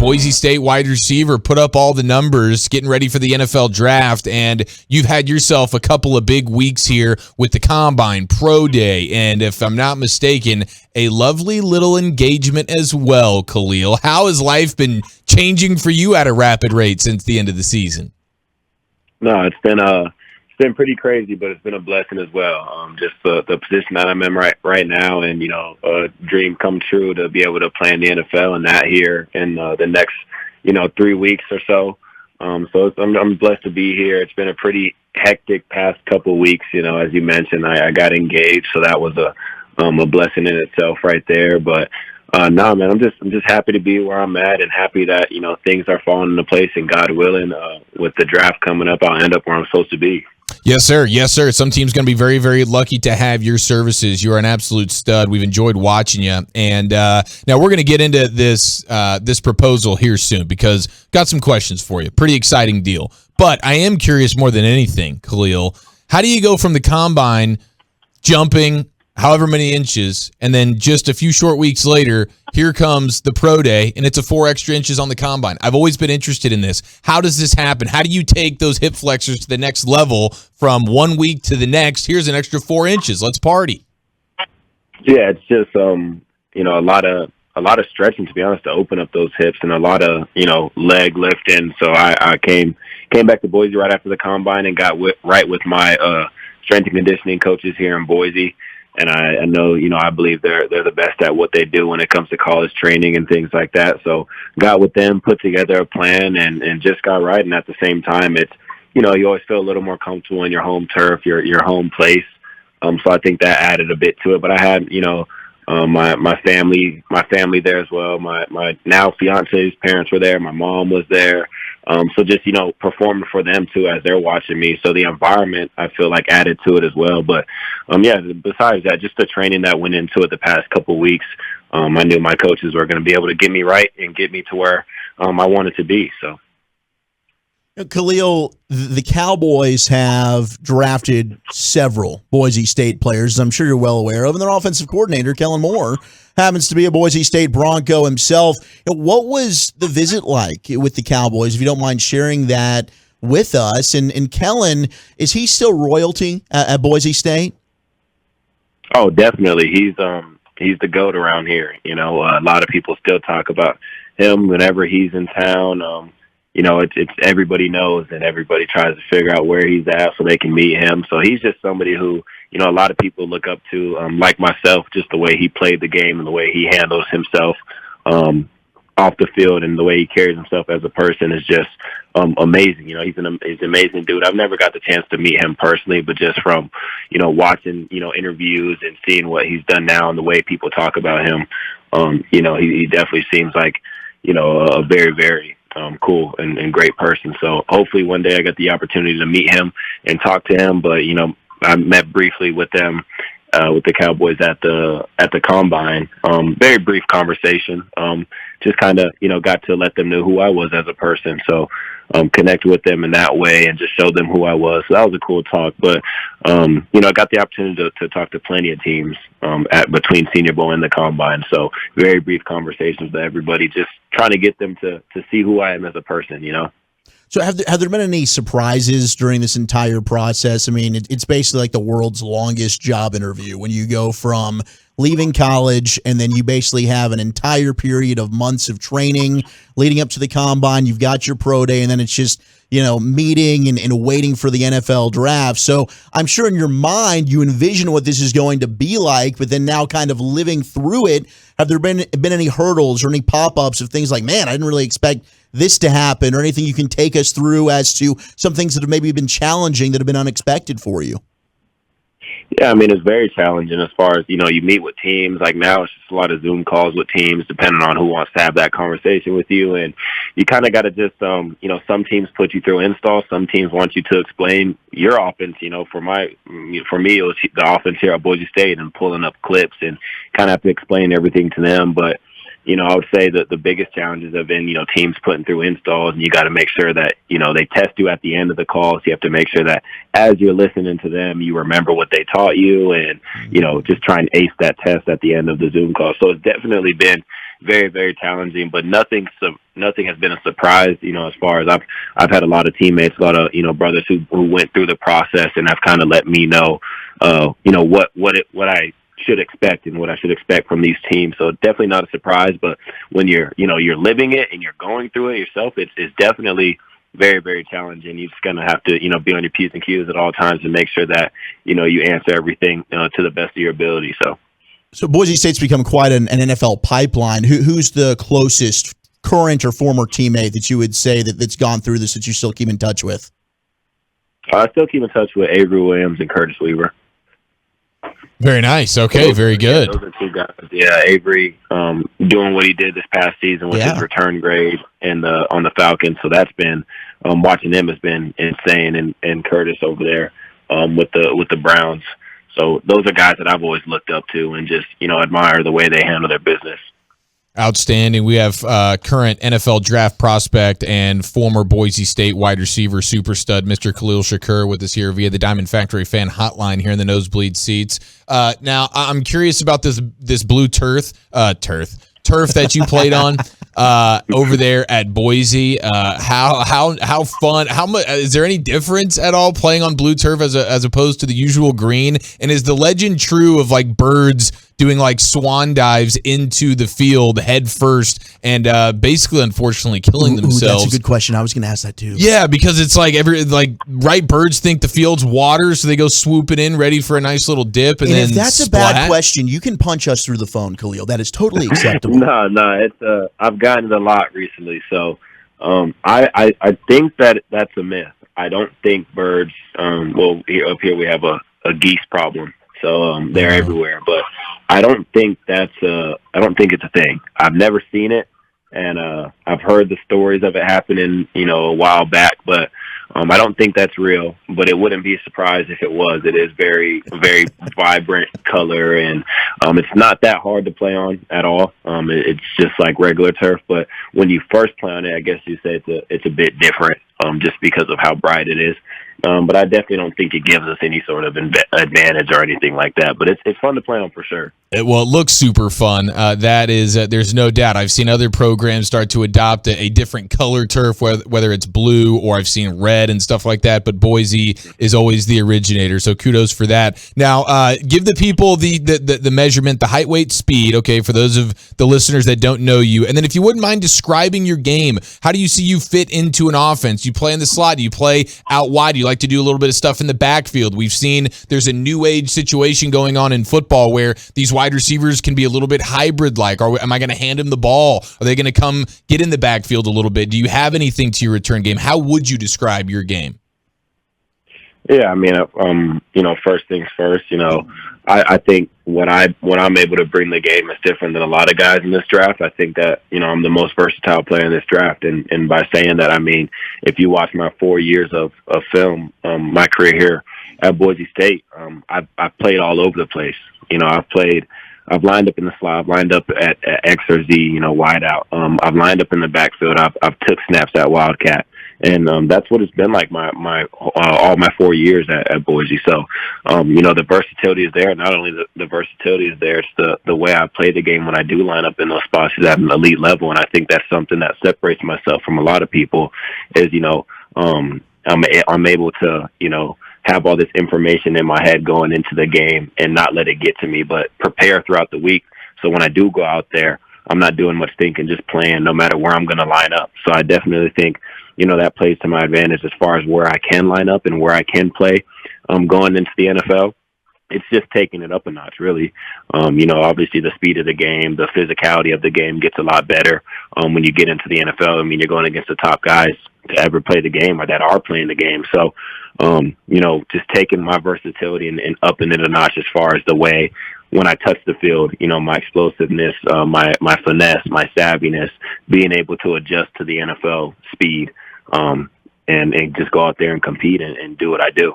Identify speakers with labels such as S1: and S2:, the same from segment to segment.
S1: Boise State wide receiver, put up all the numbers, getting ready for the NFL draft, and you've had yourself a couple of big weeks here with the Combine, Pro Day, and if I'm not mistaken, a lovely little engagement as well, Khalil. How has life been changing for you at a rapid rate since the end of the season?
S2: No, it's been pretty crazy, but it's been a blessing as well. Just the position that I'm in right now, and a dream come true to be able to play in the NFL and that here in the next 3 weeks or so. I'm blessed to be here. It's been a pretty hectic past couple of weeks. As you mentioned, I got engaged, so that was a blessing in itself right there. But no, man, I'm just happy to be where I'm at, and happy that things are falling into place, and God willing, with the draft coming up, I'll end up where I'm supposed to be.
S1: Yes, sir. Yes, sir. Some team's going to be very, very lucky to have your services. You're an absolute stud. We've enjoyed watching you. And now we're going to get into this proposal here soon, because got some questions for you. Pretty exciting deal. But I am curious more than anything, Khalil, how do you go from the Combine jumping however many inches, and then just a few short weeks later, here comes the Pro Day, and it's a 4 extra inches on the Combine? I've always been interested in this. How does this happen? How do you take those hip flexors to the next level from 1 week to the next? Here's an extra 4 inches. Let's party.
S2: Yeah, it's just a lot of stretching, to be honest, to open up those hips, and a lot of leg lifting. So I came back to Boise right after the Combine and got right with my strength and conditioning coaches here in Boise. And I know, I believe they're the best at what they do when it comes to college training and things like that. So got with them, put together a plan, and just got right. And at the same time, it's, you always feel a little more comfortable in your home turf, your home place. So I think that added a bit to it. But I had, my family there as well. My now fiance's parents were there. My mom was there. So just, performing for them too as they're watching me. So the environment, I feel like, added to it as well. But, besides that, just the training that went into it the past couple of weeks, I knew my coaches were going to be able to get me right and get me to where I wanted to be. So.
S3: Khalil, the Cowboys have drafted several Boise State players, I'm sure you're well aware of, and their offensive coordinator, Kellen Moore, happens to be a Boise State Bronco himself. What was the visit like with the Cowboys, if you don't mind sharing that with us? And Kellen, is he still royalty at Boise State?
S2: Oh, definitely. He's the GOAT around here. A lot of people still talk about him whenever he's in town. It's everybody knows, and everybody tries to figure out where he's at so they can meet him. So he's just somebody who, a lot of people look up to, like myself, just the way he played the game and the way he handles himself off the field, and the way he carries himself as a person is just amazing. He's an amazing dude. I've never got the chance to meet him personally, but just from, watching, interviews and seeing what he's done now and the way people talk about him, he definitely seems like, a very, very cool and great person. So hopefully one day I get the opportunity to meet him and talk to him. But I met briefly with them, with the Cowboys at the Combine. Very brief conversation. Just kind of got to let them know who I was as a person. So connect with them in that way and just show them who I was. So that was a cool talk. But I got the opportunity to talk to plenty of teams between Senior Bowl and the Combine. So very brief conversations with everybody, just trying to get them to see who I am as a person.
S3: So have there been any surprises during this entire process? I mean, it's basically like the world's longest job interview when you go from leaving college and then you basically have an entire period of months of training leading up to the Combine. You've got your pro day, and then it's just, meeting and waiting for the NFL draft. So I'm sure in your mind you envision what this is going to be like, but then now kind of living through it, have there been any hurdles or any pop-ups of things like, man, I didn't really expect this to happen, or anything you can take us through as to some things that have maybe been challenging, that have been unexpected for you?
S2: Yeah, I mean, it's very challenging as far as, you meet with teams. Like now it's just a lot of Zoom calls with teams, depending on who wants to have that conversation with you. And you kind of got to just, some teams put you through install. Some teams want you to explain your offense. For me, it was the offense here at Boise State and pulling up clips and kind of have to explain everything to them. But I would say that the biggest challenges have been, teams putting through installs, and you got to make sure that, they test you at the end of the call. So you have to make sure that as you're listening to them, you remember what they taught you, and, just try and ace that test at the end of the Zoom call. So it's definitely been, very, very challenging, but nothing has been a surprise, as far as I've had a lot of teammates, a lot of, brothers who went through the process and have kind of let me know, what I should expect and what I should expect from these teams. So definitely not a surprise, but when you're living it and you're going through it yourself, it's definitely very, very challenging. You're just going to have to, be on your P's and Q's at all times and make sure that, you answer everything to the best of your ability.
S3: So Boise State's become quite an NFL pipeline. Who's the closest current or former teammate that you would say that's gone through this that you still keep in touch with?
S2: I still keep in touch with Avery Williams and Curtis Weaver.
S1: Very nice. Okay, very good.
S2: Those are two guys. Yeah, Avery doing what he did this past season with his return grade and on the Falcons. So that's been watching him has been insane, and Curtis over there with the Browns. So those are guys that I've always looked up to and just admire the way they handle their business.
S1: Outstanding. We have current NFL draft prospect and former Boise State wide receiver super stud, Mr. Khalil Shakir, with us here via the Diamond Factory fan hotline here in the Nosebleed Seats. Now, I'm curious about this blue turf that you played on over there at Boise. How fun? How much is there any difference at all playing on blue turf as opposed to the usual green? And is the legend true of like birds doing like swan dives into the field head first and basically, unfortunately, killing themselves?
S3: That's a good question. I was going to ask that too.
S1: Yeah, because it's like birds think the field's water, so they go swooping in, ready for a nice little dip, and then
S3: if that's
S1: splat.
S3: a bad question, you can punch us through the phone, Khalil. That is totally acceptable.
S2: No, it's I've gotten it a lot recently, so I think that's a myth. I don't think birds. Up here we have a geese problem, so they're everywhere, but I don't think it's a thing. I've never seen it, and I've heard the stories of it happening, a while back, but I don't think that's real. But it wouldn't be a surprise if it was. It is very, very vibrant color, and it's not that hard to play on at all. It's just like regular turf, but when you first play on it, I guess you say it's a bit different, just because of how bright it is. But I definitely don't think it gives us any sort of advantage or anything like that. But it's fun to play on for sure.
S1: It looks super fun. That is, there's no doubt. I've seen other programs start to adopt a different color turf, whether it's blue or I've seen red and stuff like that. But Boise is always the originator, so kudos for that. Now, give the people the measurement, the height, weight, speed. Okay, for those of the listeners that don't know you, and then if you wouldn't mind describing your game, how do you see you fit into an offense? You play in the slot. You play out wide. You like to do a little bit of stuff in the backfield. We've seen there's a new age situation going on in football where these wide receivers can be a little bit hybrid-like. Am I going to hand them the ball? Are they going to come get in the backfield a little bit? Do you have anything to your return game? How would you describe your game?
S2: Yeah, I mean, first things first. I think when I'm able to bring the game is different than a lot of guys in this draft. I think that I'm the most versatile player in this draft, and by saying that, I mean if you watch my 4 years of film, my career here at Boise State, I've played all over the place. I've lined up in the slot, I've lined up at X or Z, wide out. I've lined up in the backfield. I've took snaps at Wildcat. And that's what it's been like my all my 4 years at Boise. So, the versatility is there. Not only the versatility is there, it's the way I play the game when I do line up in those spots is at an elite level. And I think that's something that separates myself from a lot of people is, I'm able to, have all this information in my head going into the game and not let it get to me, but prepare throughout the week. So when I do go out there, I'm not doing much thinking, just playing no matter where I'm going to line up. So I definitely think, that plays to my advantage as far as where I can line up and where I can play going into the NFL. It's just taking it up a notch, really. Obviously the speed of the game, the physicality of the game gets a lot better when you get into the NFL. I mean, you're going against the top guys to ever play the game or that are playing the game. So, just taking my versatility and upping it a notch as far as the way when I touch the field, my explosiveness, my finesse, my savviness, being able to adjust to the NFL speed and just go out there and compete and do what I do.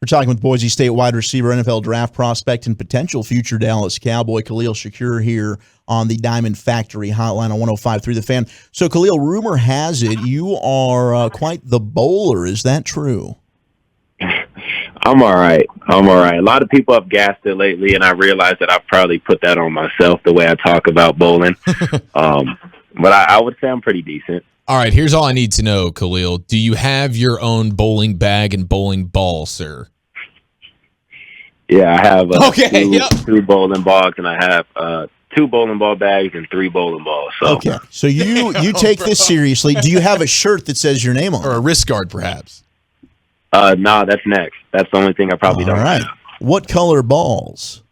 S3: We're talking with Boise State wide receiver, NFL draft prospect, and potential future Dallas Cowboy Khalil Shakir here on the Diamond Factory hotline on 105.3 The Fan. So, Khalil, rumor has it you are quite the bowler. Is that true?
S2: I'm all right. I'm all right. A lot of people have gassed it lately, and I realized that I've probably put that on myself the way I talk about bowling. But I would say I'm pretty decent.
S1: All right, here's all I need to know, Khalil. Do you have your own bowling bag and bowling ball, sir?
S2: Yeah, I have
S1: Okay,
S2: two bowling balls, and I have 2 bowling ball bags and 3 bowling balls. So.
S3: Okay, so you take this seriously. Do you have a shirt that says your name on it?
S1: Or a wrist guard, perhaps?
S2: No, that's next. That's the only thing I probably don't have.
S3: What color balls?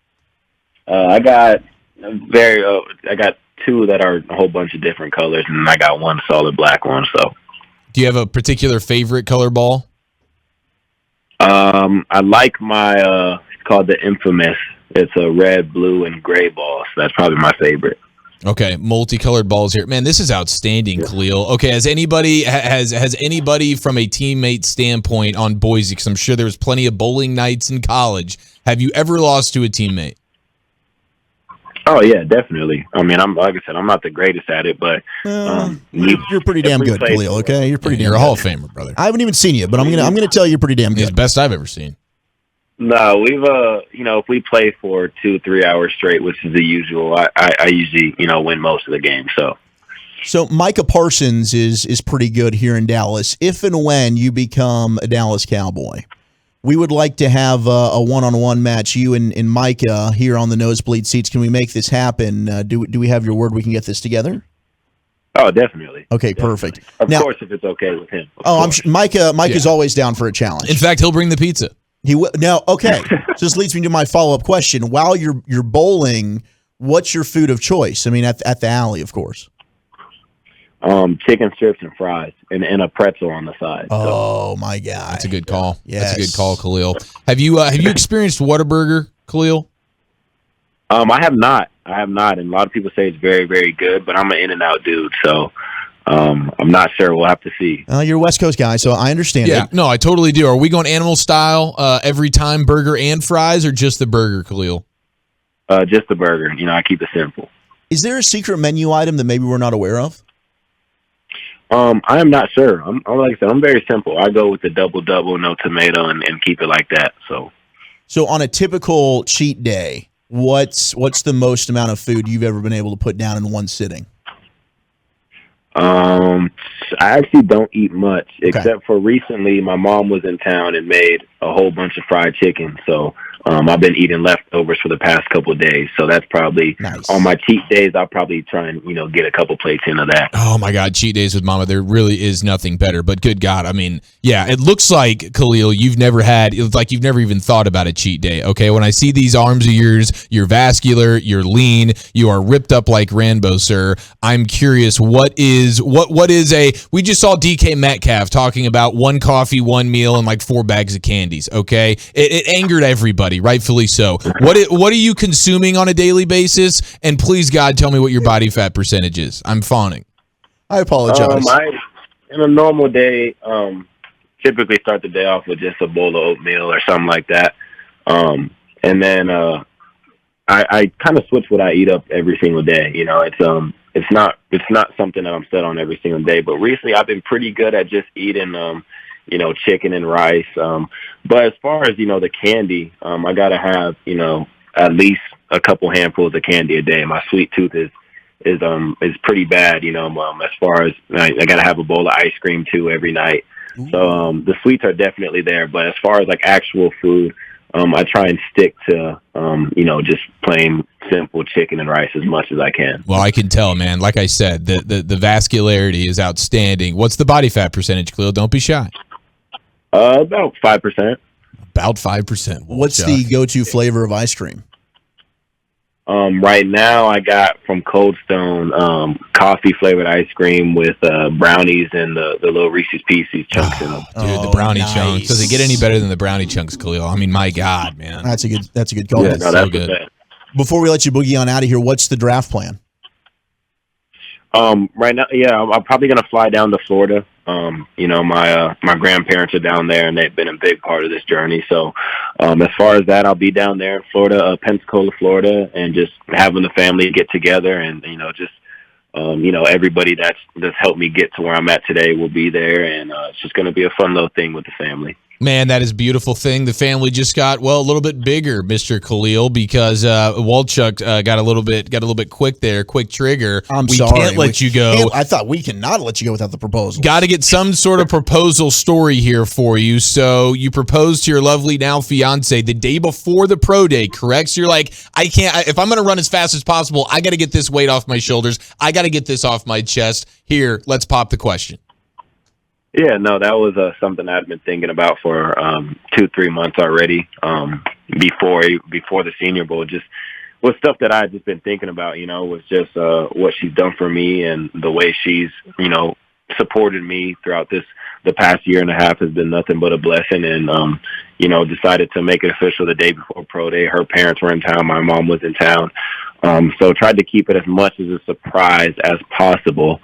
S2: I got I got 2 that are a whole bunch of different colors, and I got 1 solid black one. So,
S1: do you have a particular favorite color ball?
S2: I like my it's called the Infamous. It's a red, blue, and gray ball. So that's probably my favorite.
S1: Okay, multicolored balls here. Man, this is outstanding, Khalil. Okay, has anybody from a teammate standpoint on Boise, because I'm sure there was plenty of bowling nights in college, have you ever lost to a teammate?
S2: Oh yeah, definitely. I mean, like I said, I'm not the greatest at it, but
S3: you're pretty damn good, Khalil. Okay, you're pretty.
S1: You're a Hall of Famer, brother.
S3: I haven't even seen you, but I'm gonna tell you you're pretty damn good.
S1: It's the best I've ever seen.
S2: No, we've if we play for 2-3 hours straight, which is the usual, I usually win most of the game.
S3: So Micah Parsons is pretty good here in Dallas. If and when you become a Dallas Cowboy, we would like to have a one-on-one match, you and Micah here on the Nosebleed Seats. Can we make this happen? Do we have your word we can get this together?
S2: Oh, definitely.
S3: Okay,
S2: definitely.
S3: Perfect.
S2: Of course, if it's okay with him.
S3: I'm sure Micah's always down for a challenge.
S1: In fact, he'll bring the pizza.
S3: He will. Now, okay. So this leads me to my follow-up question. While you're bowling, what's your food of choice? I mean, at the alley, of course.
S2: Chicken strips and fries, and a pretzel on the side.
S3: Oh my God,
S1: that's a good call.
S3: Yes.
S1: That's a good call, Khalil. Have you experienced Whataburger, Khalil?
S2: I have not. And a lot of people say it's very, very good, but I'm an In-N-Out dude, so I'm not sure. We'll have to see.
S3: You're a West Coast guy, so I understand.
S1: Yeah, no, I totally do. Are we going animal style every time, burger and fries, or just the burger, Khalil?
S2: Just the burger. I keep it simple.
S3: Is there a secret menu item that maybe we're not aware of?
S2: I am not sure. Like I said, I'm very simple. I go with the double, no tomato, and keep it like that.
S3: So on a typical cheat day, what's the most amount of food you've ever been able to put down in one sitting?
S2: I actually don't eat much, except for recently my mom was in town and made a whole bunch of fried chicken. So I've been eating leftovers for the past couple of days. So that's probably
S3: nice.
S2: On my cheat days, I'll probably try and, get a couple plates into that.
S1: Oh my God. Cheat days with mama. There really is nothing better, but good God. I mean, yeah, it looks like, Khalil, you've never even thought about a cheat day. Okay. When I see these arms of yours, you're vascular, you're lean, you are ripped up like Rambo, sir. I'm curious, we just saw DK Metcalf talking about 1 coffee, 1 meal, and like 4 bags of candies. Okay. It angered everybody. Rightfully so. What are you consuming on a daily basis? And please, God, tell me what your body fat percentage is. I'm fawning.
S3: I apologize.
S2: In a normal day, typically start the day off with just a bowl of oatmeal or something like that. And then I kind of switch what I eat up every single day. It's not something that I'm set on every single day. But recently, I've been pretty good at just eating chicken and rice. But as far as, the candy, I got to have, at least a couple handfuls of candy a day. My sweet tooth is pretty bad, as far as I got to have a bowl of ice cream too every night. Ooh. So the sweets are definitely there. But as far as like actual food, I try and stick to, just plain simple chicken and rice as much as I can.
S1: Well, I can tell, man. Like I said, the vascularity is outstanding. What's the body fat percentage, Khalil? Don't be shy.
S2: About 5%.
S1: About 5%.
S3: What's the go-to flavor of ice cream?
S2: Right now, I got from Cold Stone coffee flavored ice cream with brownies and the little Reese's Pieces chunks in them.
S1: Dude, the brownie chunks. Does it get any better than the brownie chunks, Khalil? I mean, my God, man.
S3: That's a good call.
S2: Yeah, no, that's good.
S3: Before we let you boogie on out of here, what's the draft plan?
S2: Right now, yeah, I'm probably gonna fly down to Florida. My grandparents are down there, and they've been a big part of this journey. So, as far as that, I'll be down there in Florida, Pensacola, Florida, and just having the family get together, and everybody that's helped me get to where I'm at today will be there, and it's just gonna be a fun little thing with the family.
S1: Man, that is a beautiful thing. The family just got, well, a little bit bigger, Mr. Khalil, because Walchuk got a little bit quick there, quick trigger.
S3: We can't
S1: let you go.
S3: I thought we cannot let you go without the proposal.
S1: Got to get some sort of proposal story here for you. So you proposed to your lovely now fiance the day before the pro day, correct? So you're like, if I'm going to run as fast as possible, I got to get this weight off my shoulders. I got to get this off my chest. Here, let's pop the question.
S2: Yeah, no, that was something I'd been thinking about for 2-3 months already. Before the Senior Bowl, just was stuff that I had just been thinking about. Was just what she's done for me and the way she's supported me throughout the past year and a half has been nothing but a blessing. And decided to make it official the day before pro day. Her parents were in town, my mom was in town, so tried to keep it as much as a surprise as possible.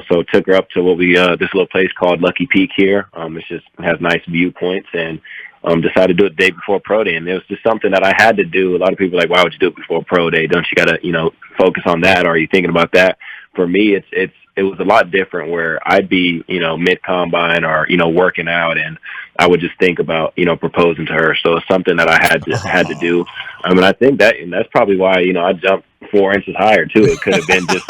S2: So took her up to this little place called Lucky Peak here. It has nice viewpoints, and decided to do it the day before pro day. And it was just something that I had to do. A lot of people are like, why would you do it before pro day? Don't you got to, focus on that? Or are you thinking about that? For me, it was a lot different where I'd be, mid combine or, working out, and I would just think about, proposing to her. So it's something that I had to do. I mean, I think that's probably why, I jumped 4 inches higher too. It could have been just,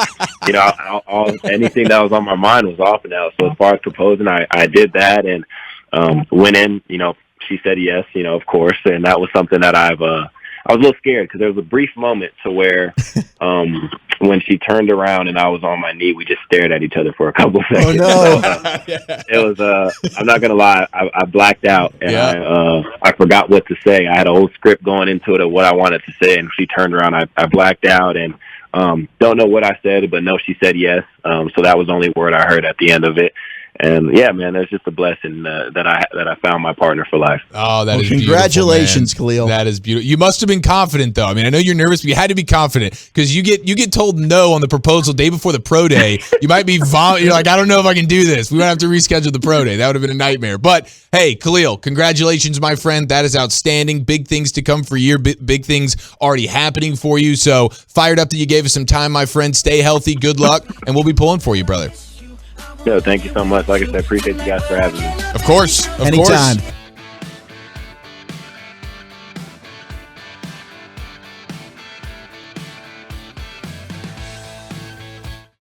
S2: anything that was on my mind was off now. So as far as proposing, I did that and went in. She said yes, of course, and that was something that I was a little scared because there was a brief moment to where when she turned around and I was on my knee, we just stared at each other for a couple of seconds.
S3: Oh, no.
S2: So, it was, I'm not going to lie, I blacked out and I forgot what to say. I had a whole script going into it of what I wanted to say, and she turned around, I blacked out and don't know what I said, but no, she said yes. So that was the only word I heard at the end of it. And yeah, man, that's just a blessing that I found my partner for life.
S1: Oh, that is
S3: congratulations,
S1: beautiful,
S3: Khalil.
S1: That is beautiful. You must have been confident, though. I mean, I know you're nervous, but you had to be confident because you get told no on the proposal day before the pro day. You might be you're like, I don't know if I can do this. We might have to reschedule the pro day. That would have been a nightmare. But hey, Khalil, congratulations, my friend. That is outstanding. Big things to come for you. Big things already happening for you. So fired up that you gave us some time, my friend. Stay healthy. Good luck, and we'll be pulling for you, brother.
S2: Yo, thank you so much. Like I said, appreciate you guys for having me.
S1: Of course.
S3: Anytime.